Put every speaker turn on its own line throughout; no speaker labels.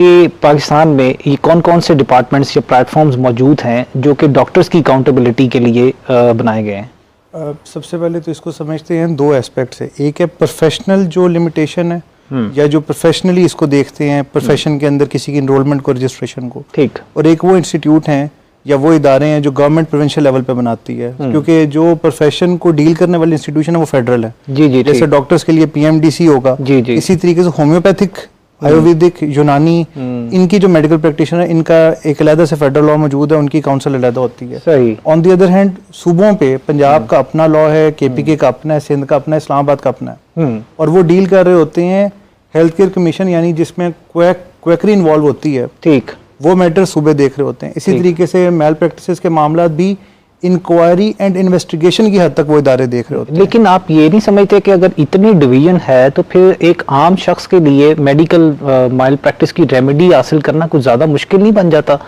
कि पाकिस्तान में ये कौन कौन से डिपार्टमेंट्स या प्लेटफॉर्म्स मौजूद हैं जो कि डॉक्टर्स की अकाउंटेबिलिटी के लिए बनाए गए हैं?
सबसे पहले तो इसको समझते हैं दो एस्पेक्ट से। एक है प्रोफेशनल जो लिमिटेशन है या जो प्रोफेशनली इसको देखते हैं प्रोफेशन के अंदर किसी की इनरोलमेंट को, रजिस्ट्रेशन को, ठीक। और एक वो इंस्टीट्यूट हैं या वो इदारे हैं जो गवर्नमेंट प्रोविंशियल लेवल पे बनाती है, क्योंकि जो प्रोफेशन को डील करने वाली इंस्टीट्यूशन है वो फेडरल है।
जी जी,
जैसे डॉक्टर्स के लिए पीएमडीसी होगा, जी जी, इसी तरीके से होम्योपैथिक, आयुर्वेदिक, यूनानी, इनकी जो मेडिकल प्रैक्टिशनर है इनका एक अलग से फेडरल लॉ मौजूद है, उनकी काउंसिल अलग होती है। सही। ऑन दी अदर हैंड सूबों पे पंजाब का अपना लॉ है, केपीके का अपना है, सिंध का अपना है, इस्लामाबाद का अपना है, और वो डील कर रहे होते हैं हेल्थ केयर कमीशन, यानी जिसमें क्वैकरी इन्वॉल्व होती है, ठीक, वो मैटर सूबे देख रहे होते हैं। इसी तरीके से मेल प्रैक्टिसेस के मामला भी इंक्वायरी एंड इन्वेस्टिगेशन की हद तक वो इदारे देख रहे होते हैं। लेकिन आप ये नहीं समझते कि अगर इतनी डिवीजन है तो फिर एक आम शख्स के लिए मेडिकल मेल प्रैक्टिस की रेमेडी हासिल करना कुछ ज़्यादा मुश्किल नहीं बन जाता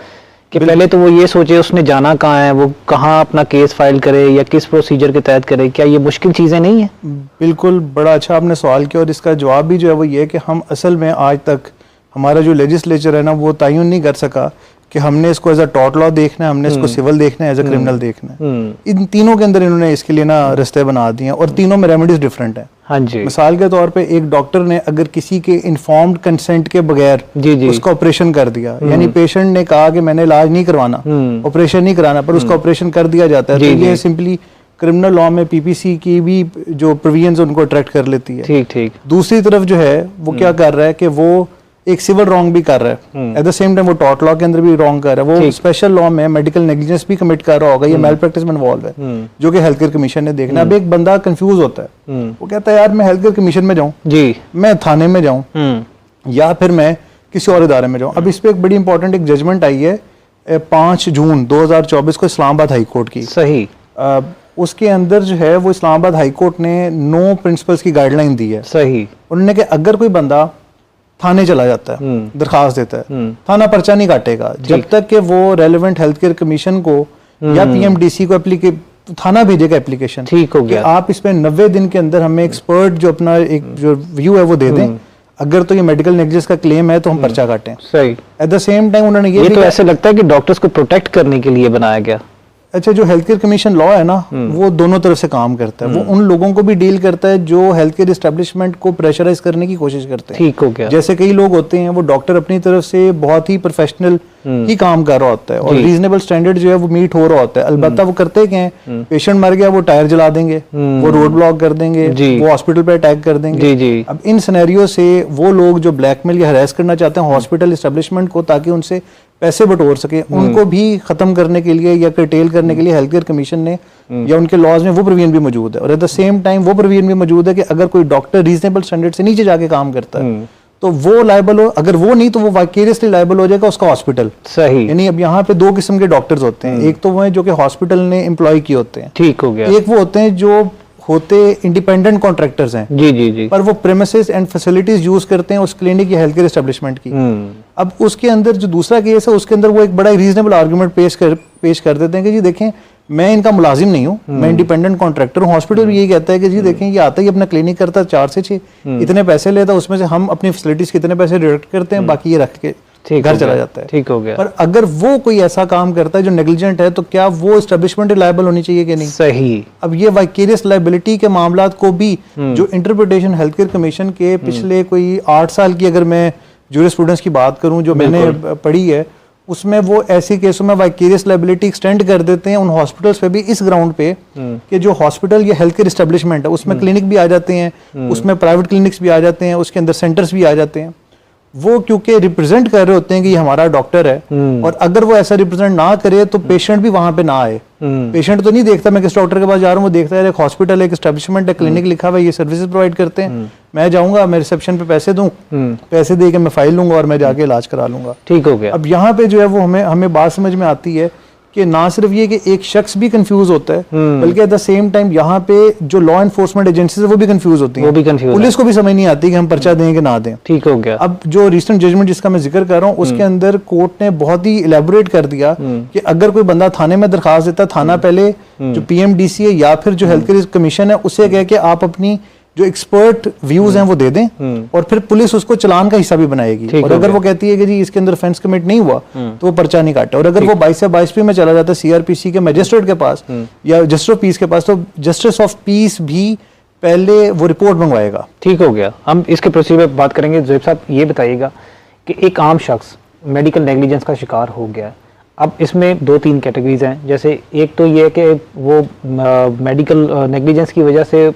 कि पहले तो वो ये सोचे उसने जाना कहाँ है, वो कहाँ अपना केस फाइल करे या किस प्रोसीजर के तहत करे? क्या ये मुश्किल चीज़ें नहीं है? बिल्कुल, बड़ा अच्छा आपने सवाल किया, और इसका जवाब भी जो है वो ये कि हम असल में आज तक हमारा जो लेजिस्लेचर है ना वो तयन नहीं कर सका कि हमने इसको एज अ टॉर्ट लॉ देखना है, हमने इसको सिविल देखना है, एज अ क्रिमिनल देखना है। इन तीनों के अंदर इन्होंने इसके लिए ना रास्ते बना दिए हैं, और तीनों में रेमेडीज डिफरेंट है। हाँ जी। मिसाल के तौर पे एक डॉक्टर ने अगर किसी के इन्फॉर्म्ड कंसेंट के बगैर उसका ऑपरेशन कर दिया, यानी पेशेंट ने कहा कि मैंने इलाज नहीं करवाना, ऑपरेशन नहीं कराना, पर उसका ऑपरेशन कर दिया जाता है, तो ये सिंपली क्रिमिनल लॉ में पीपीसी की भी जो प्रोविजंस उनको अट्रैक्ट कर लेती है। ठीक ठीक। दूसरी तरफ जो है वो क्या कर रहा है कि वो एक सिविल रॉन्ग भी कर रहा है, एट द सेम टाइम वो टॉर्ट लॉ के अंदर भी रॉन्ग कर रहा है, वो स्पेशल लॉ में मेडिकल नेग्लिजेंस भी कमिट कर रहा होगा, ये मेल प्रैक्टिस में इन्वॉल्व है, जो कि हेल्थ केयर कमीशन ने देखना। अब एक बंदा कंफ्यूज होता है, वो कहता है यार मैं हेल्थ केयर कमीशन में जाऊं जी, मैं थाने में जाऊं, या फिर मैं किसी और इदारे में जाऊं। अब इस पे एक बड़ी इंपॉर्टेंट एक जजमेंट आई है 5 जून 2024 को इस्लामाबाद हाई कोर्ट की। सही। उसके अंदर जो है वो इस्लामाबाद हाई कोर्ट ने 9 प्रिंसिपल्स की गाइडलाइन दी है। सही। उन्होंने कहा अगर कोई बंदा थाने चला जाता है, दरखास्त देता है, थाना पर्चा नहीं काटेगा जब तक कि वो रेलेवेंट हेल्थ केयर कमीशन को या पीएमडीसी को थाना भेजेगा एप्लीकेशन, ठीक हो गया, आप इस पे 90 दिन के अंदर हमें एक्सपर्ट जो अपना एक जो व्यू है वो दे दें, अगर तो ये मेडिकल नेग्लिजेंस का क्लेम है तो हम पर्चा काटें। सही। एट द सेम टाइम उन्होंने ये तो ऐसे लगता है कि डॉक्टर्स को प्रोटेक्ट करने के लिए बनाया गया। अच्छा, जो हेल्थ केयर कमीशन लॉ है ना वो दोनों तरफ से काम करता है, वो उन लोगों को भी डील करता है जो हेल्थ केयर एस्टेब्लिशमेंट को प्रेशराइज करने की कोशिश करते हैं। ठीक हो गया। जैसे कई लोग होते हैं वो डॉक्टर अपनी तरफ से बहुत ही प्रोफेशनल ही काम कर रहा होता है और रीजनेबल स्टैंडर्ड जो है वो मीट हो रहा होता है, अलबत्ता वो करते क्या है, पेशेंट मर गया वो टायर जला देंगे, वो रोड ब्लॉक कर देंगे, वो हॉस्पिटल पे अटैक कर देंगे। अब इन सिनेरियो से वो लोग जो ब्लैकमेल या हरास करना चाहते हैं हॉस्पिटल एस्टेब्लिशमेंट को ताकि उनसे पैसे बटोर सके, उनको भी खत्म करने के लिए या कर्टेल करने के लिए हेल्थ केयर कमीशन ने या उनके लॉज में वो प्रोविजन भी मौजूद है। और एट द सेम टाइम वो प्रोविजन भी मौजूद है कि अगर कोई डॉक्टर रीजनेबल स्टैंडर्ड से नीचे जाके काम करता है तो वो लायबल हो, अगर वो नहीं तो वो वाइकेरियसली लायबल हो जाएगा उसका हॉस्पिटल। सही। यानी अब यहाँ पे 2 किस्म के डॉक्टर्स होते हैं, एक तो वो है जो कि हॉस्पिटल ने एम्प्लॉय किए होते हैं, ठीक हो गया, एक वो होते हैं जो होते इंडिपेंडेंट कॉन्ट्रैक्टर्स हैं, जी जी जी, पर वो प्रेमिसेस एंड फैसिलिटीज यूज करते हैं उस क्लिनिक या हेल्थ केयर एस्टेब्लिशमेंट की। अब उसके अंदर जो दूसरा केस है उसके अंदर वो एक बड़ा रीजनेबल आर्गुमेंट पेश कर देते हैं कि जी देखें मैं इनका मुलाजिम नहीं हूँ, मैं इंडिपेंडेंट कॉन्ट्रैक्टर हूँ। हॉस्पिटल भी यही कहता है कि जी देखें ये आता ही अपना क्लिनिक करता है 4 से 6, इतने पैसे लेता है, उसमें से हम अपनी फैसिलिटीज कितने पैसे डिडक्ट करते हैं, बाकी ये रख के घर चला जाता है। ठीक हो गया। पर अगर वो कोई ऐसा काम करता है जो नेग्लिजेंट है तो क्या वो एस्टेब्लिशमेंट लायबल होनी चाहिए कि नहीं? सही। अब ये वाइकेरियस लायबिलिटी के मामलात को भी जो इंटरप्रिटेशन हेल्थ केयर कमीशन के पिछले कोई 8 साल की अगर मैं जूरिस्प्रूडेंस की बात करूं जो मैंने पढ़ी है उसमें वो ऐसी केसों में वाइकेरियस लायबिलिटी एक्सटेंड कर देते हैं उन हॉस्पिटल्स पे भी इस ग्राउंड पे कि जो हॉस्पिटल या हेल्थ केयर एस्टेब्लिशमेंट है उसमें क्लिनिक भी आ जाते हैं, उसमें प्राइवेट क्लिनिक्स भी आ जाते हैं, उसके अंदर सेंटर्स भी आ जाते हैं, वो क्योंकि रिप्रेजेंट कर रहे होते हैं कि ये हमारा डॉक्टर है, और अगर वो ऐसा रिप्रेजेंट ना करे तो पेशेंट भी वहां पे ना आए। पेशेंट तो नहीं देखता मैं किस डॉक्टर के पास जा रहा हूँ, वो देखता है एक हॉस्पिटल है, एक एस्टेब्लिशमेंट है, क्लिनिक लिखा हुआ है, ये सर्विसेज प्रोवाइड करते हैं, मैं जाऊंगा, मैं रिसेप्शन पे पैसे दूं, पैसे दे के मैं फाइल लूंगा और मैं जाके इलाज करा लूंगा। ठीक हो गया। अब यहाँ पे जो है वो हमें बात समझ में आती है कि ना सिर्फ ये कि एक शख्स भी कंफ्यूज होता है बल्कि एट द सेम टाइम यहाँ पे जो लॉ एनफोर्समेंट एजेंसीज है वो भी कंफ्यूज होती हैं, वो भी कंफ्यूज, पुलिस को भी समझ नहीं आती कि हम पर्चा दें कि ना दें। ठीक हो गया। अब जो रिसेंट जजमेंट जिसका मैं जिक्र कर रहा हूँ उसके अंदर कोर्ट ने बहुत ही इलेबोरेट कर दिया कि अगर कोई बंदा थाने में दरखास्त देता, थाना पहले जो पीएमडीसी है या फिर जो हेल्थ केयर कमीशन है उससे कह के आप अपनी जो एक्सपर्ट व्यूज हैं वो दे दें और फिर पुलिस उसको चलान का हिस्सा भी बनाएगी। और अगर वो कहती है कि जी इसके अंदर ऑफेंस कमिट नहीं हुआ तो वो पर्चा नहीं काटे। और अगर वो 22 से 22 में चला जाता है सीआरपीसी के मजिस्ट्रेट के पास या जस्टिस ऑफ पीस के पास, तो जस्टिस ऑफ पीस भी पहले वो रिपोर्ट मंगवाएगा।
ठीक हो गया, हम इसके प्रोसीजर पे बात करेंगे। ज़ोएब साहब ये बताइएगा कि एक आम शख्स मेडिकल नेग्लिजेंस का शिकार हो गया, अब इसमें 2-3 कैटेगरीज हैं। जैसे एक तो ये है कि वो मेडिकल नेग्लिजेंस की वजह से